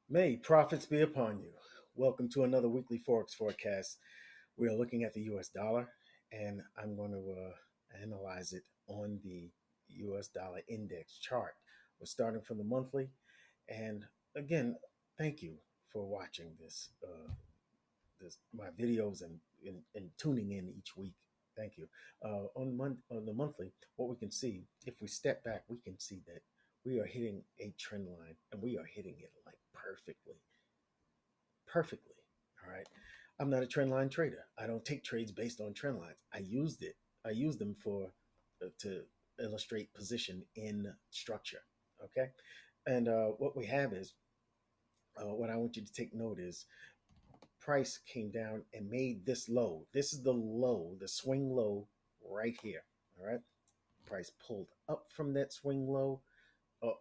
May profits be upon you. Welcome to another weekly Forex forecast. We are looking at the US dollar, and I'm going to analyze it on the US dollar index chart. We're starting from the monthly, and again, thank you for watching this my videos and tuning in each week. Thank you. On the monthly, what we can see, if we step back, we can see that we are hitting a trend line, and we are hitting it like perfectly. All right. I'm not a trend line trader. I don't take trades based on trend lines. I use them for to illustrate position in structure. Okay. And what we have is what I want you to take note is price came down and made this low. This is the low, the swing low right here. All right. Price pulled up from that swing low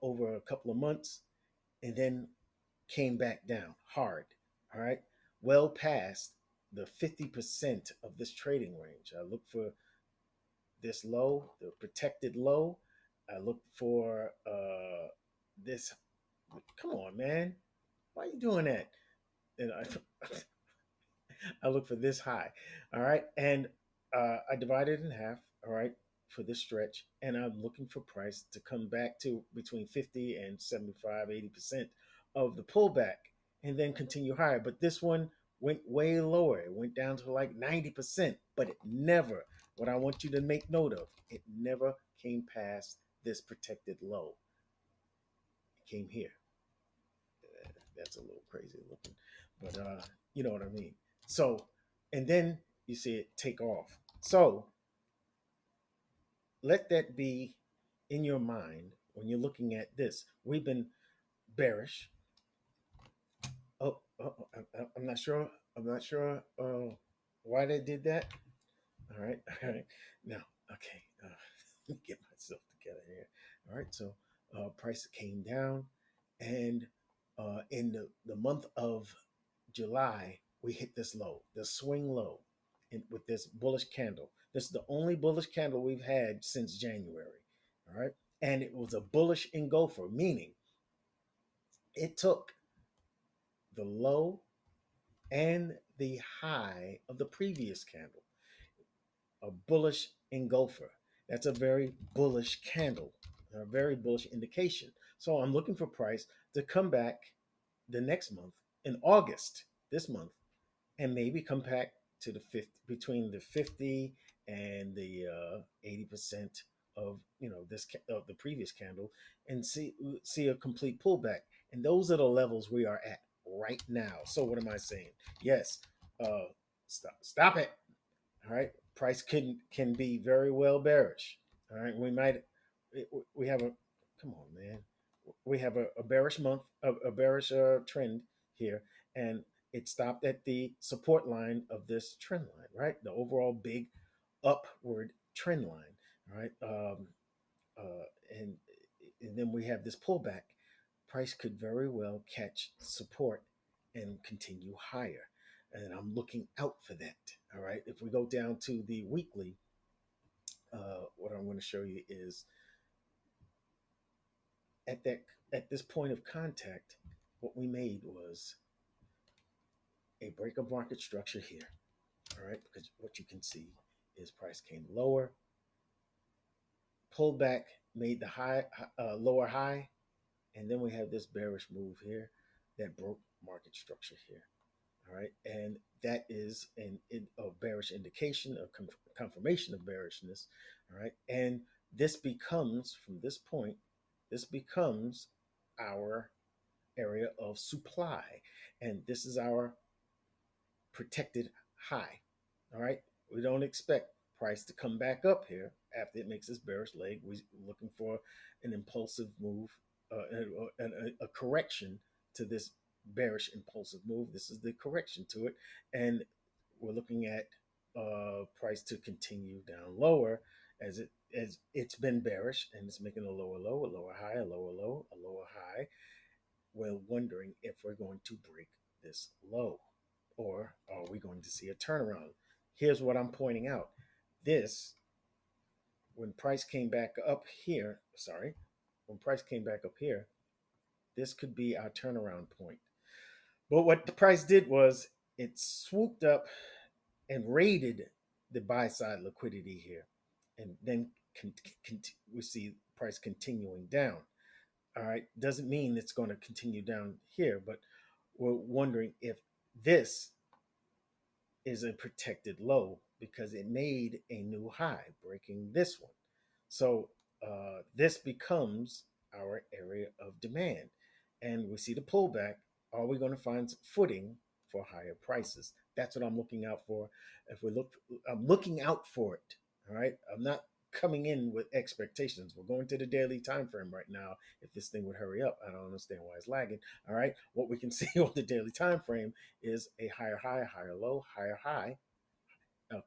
over a couple of months and then came back down hard. All right. Well past the 50% of this trading range. I look for this low, the protected low. I look for this. Come on, man. Why are you doing that? And I look for this high. All right. And I divide it in half. All right. For this stretch. And I'm looking for price to come back to between 50 and 75, 80% of the pullback and then continue higher. But this one went way lower. It went down to like 90%, but it never, what I want you to make note of, it never came past this protected low. It came here. That's a little crazy looking, but you know what I mean. So, and then you see it take off. So let that be in your mind when you're looking at this. We've been bearish. I'm not sure. I'm not sure why they did that. All right, all right. Now, okay, let me get myself together here. All right, so price came down, and in the month of July, we hit this low, the swing low, with this bullish candle. This is the only bullish candle we've had since January. All right, and it was a bullish engulfer, meaning it took the low and the high of the previous candle, a bullish engulfer. That's a very bullish candle, a very bullish indication. So I'm looking for price to come back the next month in August, this month, and maybe come back to the 50, between the 50 and the 80% of this of the previous candle, and see a complete pullback. And those are the levels we are at right now. So what am I saying? Yes, stop it. All right, price can be very well bearish. All right, we have a, come on, man, we have a bearish month, a bearish trend here, and it stopped at the support line of this trend line, right? The overall big upward trend line, right? Uh, and and then we have this pullback. Price could very well catch support and continue higher, and I'm looking out for that. All right. If we go down to the weekly, what I'm going to show you is at that at this point of contact, what we made was a break of market structure here. All right, because what you can see is price came lower, pulled back, made the lower high, and then we have this bearish move here that broke market structure here. All right, and that is a bearish indication, a confirmation of bearishness. All right, and this becomes, from this point, this becomes our area of supply, and this is our protected high. All right, we don't expect price to come back up here after it makes this bearish leg. We're looking for an impulsive move, a correction to this bearish impulsive move. This is the correction to it, and we're looking at price to continue down lower as it's been bearish and it's making a lower low, a lower high, a lower low, a lower high. We're wondering if we're going to break this low, or are we going to see a turnaround? Here's what I'm pointing out. This, when price came back up here, sorry, when price came back up here, this could be our turnaround point. But what the price did was it swooped up and raided the buy side liquidity here, and then we see price continuing down. All right, doesn't mean it's going to continue down here, but we're wondering if this is a protected low because it made a new high, breaking this one. So this becomes our area of demand. And we see the pullback. Are we going to find footing for higher prices? That's what I'm looking out for. If we look, I'm looking out for it. All right. I'm not coming in with expectations. We're going to the daily time frame right now. If this thing would hurry up, I don't understand why it's lagging. All right. What we can see on the daily time frame is a higher high, higher low, higher high, a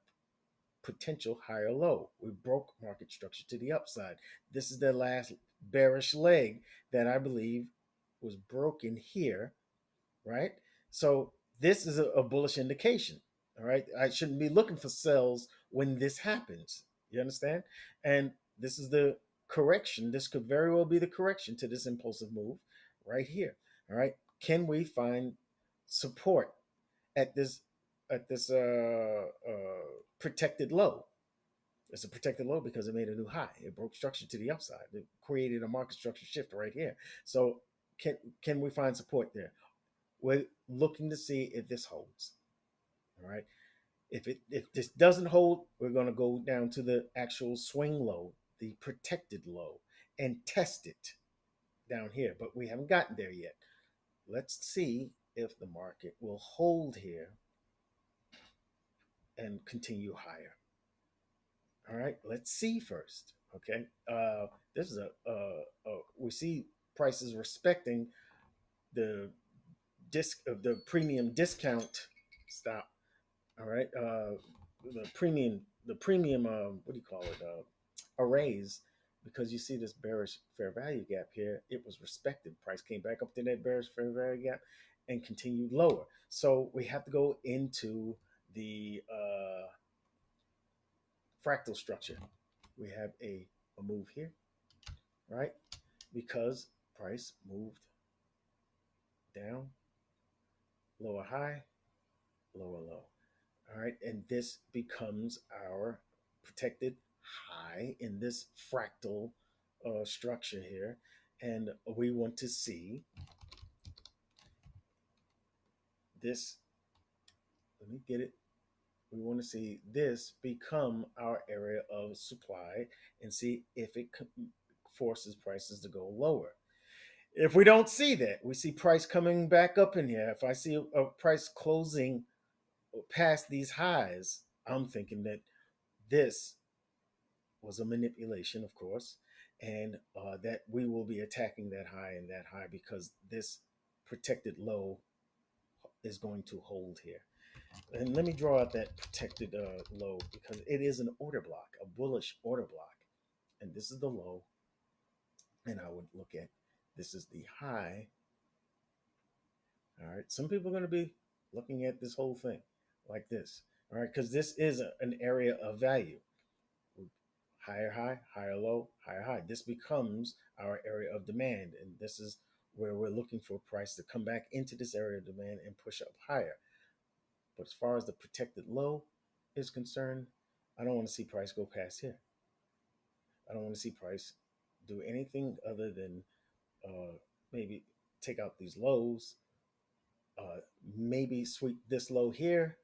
potential higher low. We broke market structure to the upside. This is the last bearish leg that I believe was broken here, right? So this is a bullish indication. All right. I shouldn't be looking for sells when this happens. You understand? And this is the correction. This could very well be the correction to this impulsive move right here. All right. Can we find support at this protected low? It's a protected low because it made a new high. It broke structure to the upside. It created a market structure shift right here. So can we find support there? We're looking to see if this holds. All right. If this doesn't hold, we're going to go down to the actual swing low, the protected low, and test it down here. But we haven't gotten there yet. Let's see if the market will hold here and continue higher. All right, let's see first. Okay, this is we see prices respecting the the premium discount. Stop. All right, the premium what do you call it, arrays, because you see this bearish fair value gap here. It was respected. Price came back up to that bearish fair value gap and continued lower. So we have to go into the fractal structure. We have a move here, right? Because price moved down, lower high, lower low. All right. And this becomes our protected high in this fractal structure here. And we want to see this. Let me get it. We want to see this become our area of supply and see if it forces prices to go lower. If we don't see that, we see price coming back up in here. If I see a price closing past these highs, I'm thinking that this was a manipulation, of course, and that we will be attacking that high and that high because this protected low is going to hold here. And let me draw out that protected low because it is an order block, a bullish order block. And this is the low. And I would look at this is the high. All right. Some people are going to be looking at this whole thing like this. All right. Because this is an area of value. Higher high, higher low, higher high. This becomes our area of demand. And this is where we're looking for price to come back into this area of demand and push up higher. But as far as the protected low is concerned, I don't want to see price go past here. I don't want to see price do anything other than maybe take out these lows, maybe sweep this low here,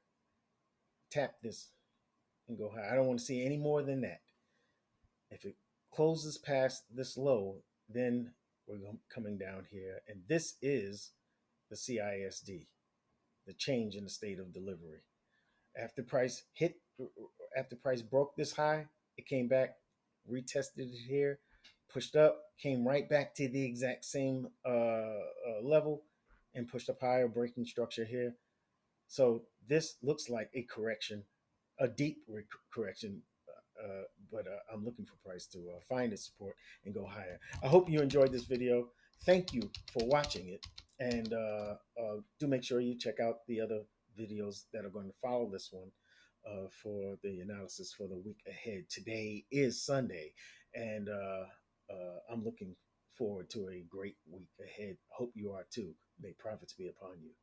tap this, and go high. I don't want to see any more than that. If it closes past this low, then we're coming down here. And this is the CISD, the change in the state of delivery. After price broke this high, it came back, retested it here, pushed up, came right back to the exact same level, and pushed up higher, breaking structure here. So this looks like a correction, a deep correction. But I'm looking for price to find its support and go higher. I hope you enjoyed this video. Thank you for watching it. And do make sure you check out the other videos that are going to follow this one for the analysis for the week ahead. Today is Sunday, and I'm looking forward to a great week ahead. Hope you are too. May profits be upon you.